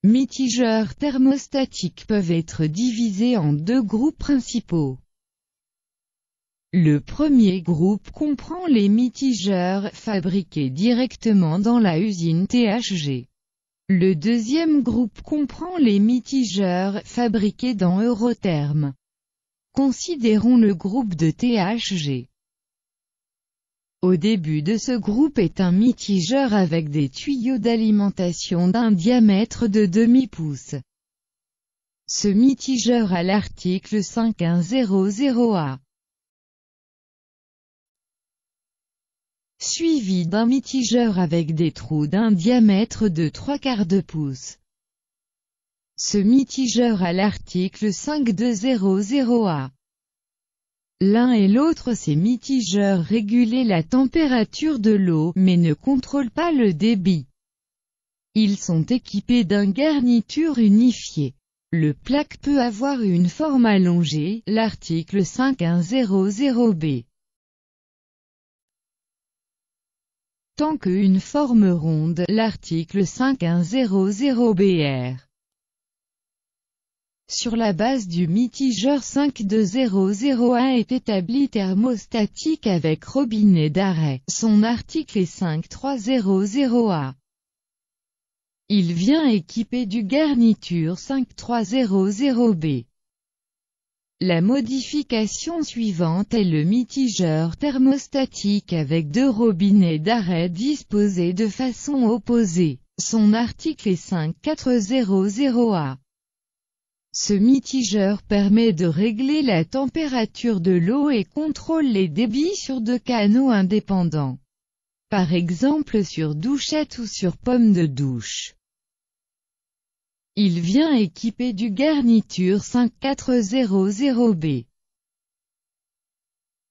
Mitigeurs thermostatiques peuvent être divisés en deux groupes principaux. Le premier groupe comprend les mitigeurs fabriqués directement dans la usine THG. Le deuxième groupe comprend les mitigeurs fabriqués dans Eurotherm. Considérons le groupe de THG. Au début de ce groupe est un mitigeur avec des tuyaux d'alimentation d'un diamètre de demi-pouce. Ce mitigeur a l'article 5100A. Suivi d'un mitigeur avec des trous d'un diamètre de 3/4 de pouce. Ce mitigeur a l'article 5200A. L'un et l'autre ces mitigeurs régulent la température de l'eau mais ne contrôlent pas le débit. Ils sont équipés d'une garniture unifiée. Le plaque peut avoir une forme allongée, l'article 5100B. Tant qu'une forme ronde, l'article 5100BR. Sur la base du mitigeur 5200A est établi thermostatique avec robinet d'arrêt. Son article est 5300A. Il vient équipé du garniture 5300B. La modification suivante est le mitigeur thermostatique avec deux robinets d'arrêt disposés de façon opposée. Son article est 5400A. Ce mitigeur permet de régler la température de l'eau et contrôle les débits sur deux canaux indépendants. Par exemple sur douchette ou sur pomme de douche. Il vient équipé du garniture 5400B.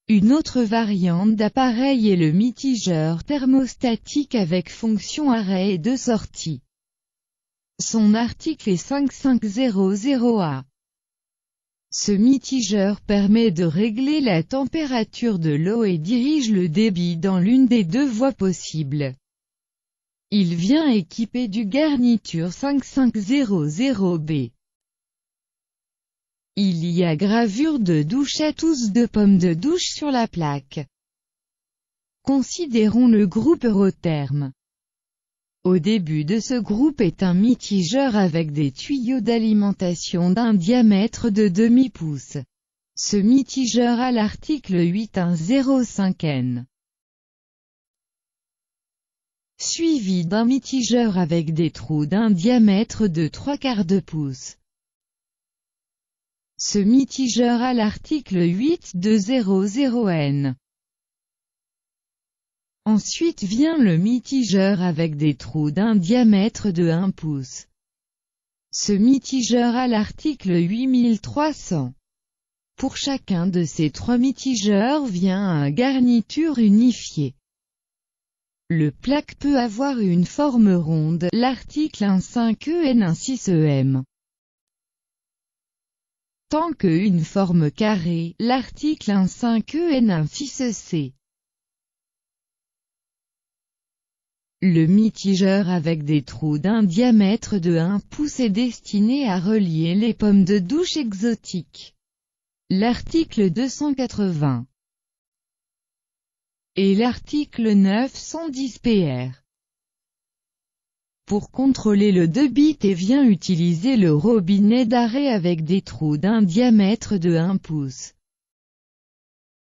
Une autre variante d'appareil est le mitigeur thermostatique avec fonction arrêt et de sortie. Son article est 5500A. Ce mitigeur permet de régler la température de l'eau et dirige le débit dans l'une des deux voies possibles. Il vient équipé du garniture 5500B. Il y a gravure de douchette ou de pomme de douche sur la plaque. Considérons le groupe Eurotherm. Au début de ce groupe est un mitigeur avec des tuyaux d'alimentation d'un diamètre de demi-pouce. Ce mitigeur a l'article 8105N. Suivi d'un mitigeur avec des trous d'un diamètre de 3/4 de pouce. Ce mitigeur a l'article 8200N. Ensuite vient le mitigeur avec des trous d'un diamètre de 1 pouce. Ce mitigeur a l'article 8300. Pour chacun de ces trois mitigeurs vient un garniture unifié. Le plaque peut avoir une forme ronde, l'article 15EN16EM. Tant qu'une forme carrée, l'article 15EN16C. Le mitigeur avec des trous d'un diamètre de 1 pouce est destiné à relier les pommes de douche exotiques. L'article 280. Et l'article 910 PR. Pour contrôler le débit et vient utiliser le robinet d'arrêt avec des trous d'un diamètre de 1 pouce.